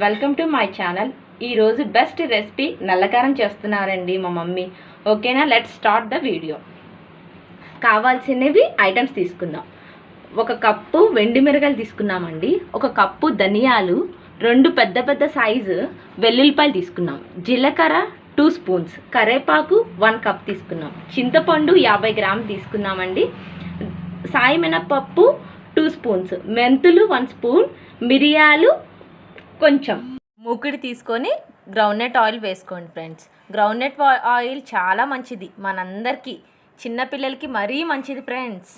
Welcome to my channel. ఈరోజు best recipe నల్లకారం చేస్తున్నారండి మా మమ్మీ. ఓకేనా, లెట్స్ స్టార్ట్ ద వీడియో. కావాల్సినవి ఐటమ్స్ తీసుకుందాం. 1 కప్పు వెండి మిరగాయలు తీసుకున్నామండి, 1 కప్పు ధనియాలు, 2 పెద్ద సైజు వెల్లుల్లిపాయలు తీసుకున్నాం, జీలకర్ర 2 స్పూన్స్, కరివేపాకు 1 కప్ తీసుకున్నాం, చింతపండు 50 గ్రాములు తీసుకున్నామండి, సాయి మినపప్పు 2 స్పూన్స్, మెంతులు 1 స్పూన్, మిరియాలు కొంచెం. మూకుడు తీసుకొని గ్రౌండ్నట్ ఆయిల్ వేసుకోండి ఫ్రెండ్స్. గ్రౌండ్నట్ ఆయిల్ చాలా మంచిది మనందరికీ, చిన్నపిల్లలకి మరీ మంచిది ఫ్రెండ్స్.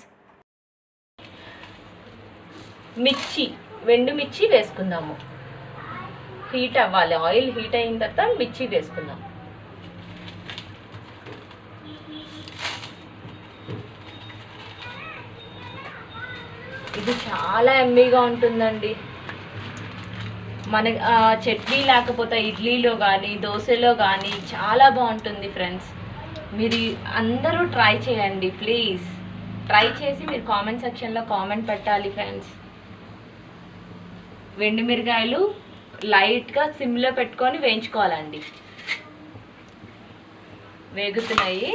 వెండు మిర్చి వేసుకుందాము. హీట్ అవ్వాలి, ఆయిల్ హీట్ అయిన తర్వాత మిర్చి వేసుకుందాం. ఇది చాలా ఎమ్మీగా ఉంటుందండి. మన చట్నీ లేకపోతే ఇడ్లీలో కానీ దోశలో కానీ చాలా బాగుంటుంది ఫ్రెండ్స్. మీరు అందరూ ట్రై చేయండి ప్లీజ్. ట్రై చేసి మీరు కామెంట్ సెక్షన్లో కామెంట్ పెట్టాలి ఫ్రెండ్స్. వెండి మిరగాయలు లైట్గా సిమ్లో పెట్టుకొని వేయించుకోవాలండి. వేగుతున్నాయి.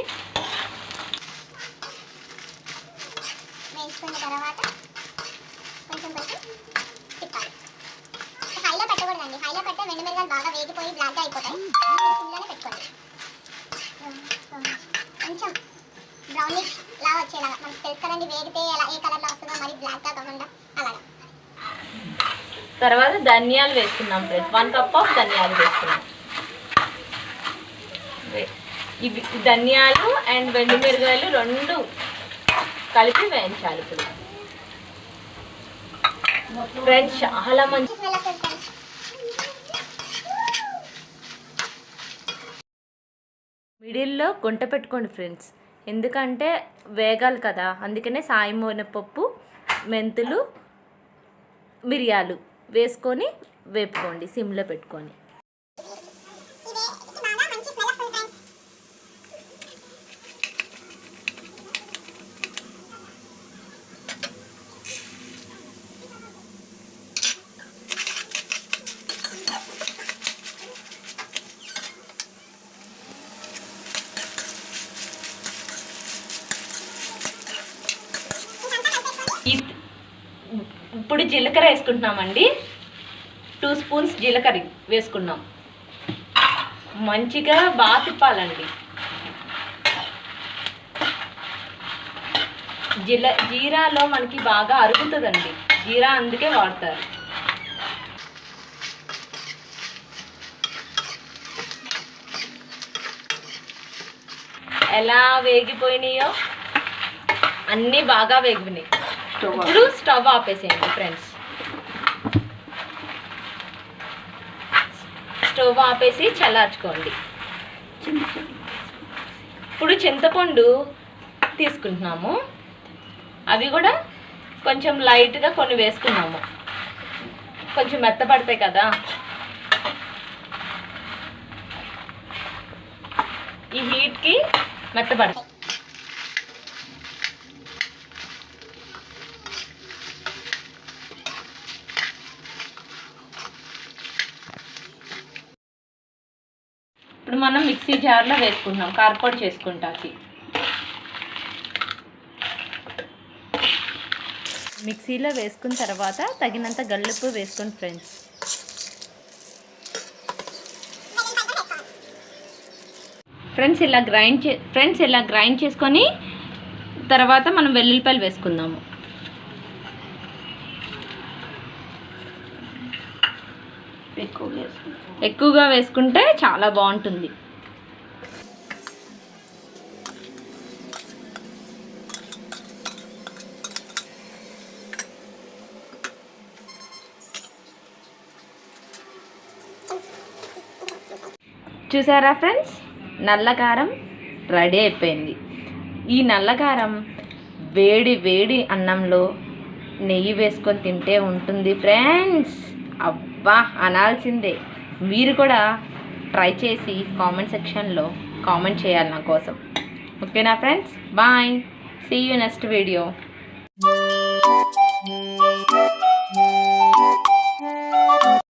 వేసుకున్న తర్వాత కొంచెం తిప్పాలి. హైలో పెట్టకూడదండి, హైలో పెడితే వెండి మిరగాయలు బాగా వేగిపోయి బ్లాక్గా అయిపోతాయి. సిమ్లోనే పెట్టుకోండి. కొంచెం బ్రౌనిష్ లా వచ్చేలాగా, మనకు తెలుసు కదండి వేగితే ఎలా ఏ కలర్లో వస్తుందో, మరి బ్లాక్గా కాకుండా అలాగా. తర్వాత ధనియాలు వేసుకున్నాం ఫ్రెండ్స్. 1 కప్ ఆఫ్ ధనియాలు వేసుకున్నాం. ఇవి ధనియాలు అండ్ వెండి మిరగాయలు 2 కలిపి వేయించాలి ఫ్రెండ్స్. చాలా మంచి మిడిల్లో గుంట పెట్టుకోండి ఫ్రెండ్స్, ఎందుకంటే వేగాలి కదా. అందుకనే సాయి మినపప్పు, మెంతులు, మిరియాలు వేసుకొని వేపుకోండి సిమ్లో పెట్టుకొని. ఇప్పుడు జీలకర్ర వేసుకుంటున్నామండి. 2 స్పూన్స్ జీలకర్ర వేసుకున్నాం. మంచిగా బాగా తిప్పాలండి. జీరాలో మనకి బాగా అరుగుతుందండి, జీరా అందుకే వాడతారు. ఎలా వేగిపోయినాయో అన్నీ బాగా వేగిపోయినాయి. ఇప్పుడు స్టవ్ ఆపేసేయండి ఫ్రెండ్స్. స్టవ్ ఆపేసి చల్లార్చుకోండి. ఇప్పుడు చింతపండు తీసుకుంటున్నాము. అవి కూడా కొంచెం లైట్గా కొన్ని వేసుకున్నాము, కొంచెం మెత్తపడతాయి కదా. ఈ హీట్కి మెత్తపడతాయి. ఇప్పుడు మనం మిక్సీ జార్లో వేసుకుంటున్నాం కారపొడి చేసుకుంటాకి. మిక్సీలో వేసుకున్న తర్వాత తగినంత గల్లుప్పు వేసుకోండి ఫ్రెండ్స్. ఇలా గ్రైండ్ చేసుకొని తర్వాత మనం వెల్లుల్లిపాయలు వేసుకుందాము. ఎక్కువగా వేసుకుంటే చాలా బాగుంటుంది. చూసారా ఫ్రెండ్స్, నల్లకారం రెడీ అయిపోయింది. ఈ నల్లకారం వేడి అన్నంలో నెయ్యి వేసుకొని తింటే ఉంటుంది ఫ్రెండ్స్. అబ్బా అనాల్సిందే. మీరు కూడా ట్రై చేసి కామెంట్ సెక్షన్లో కామెంట్ చేయాలి నా కోసం. ఓకేనా friends, bye, see you next video.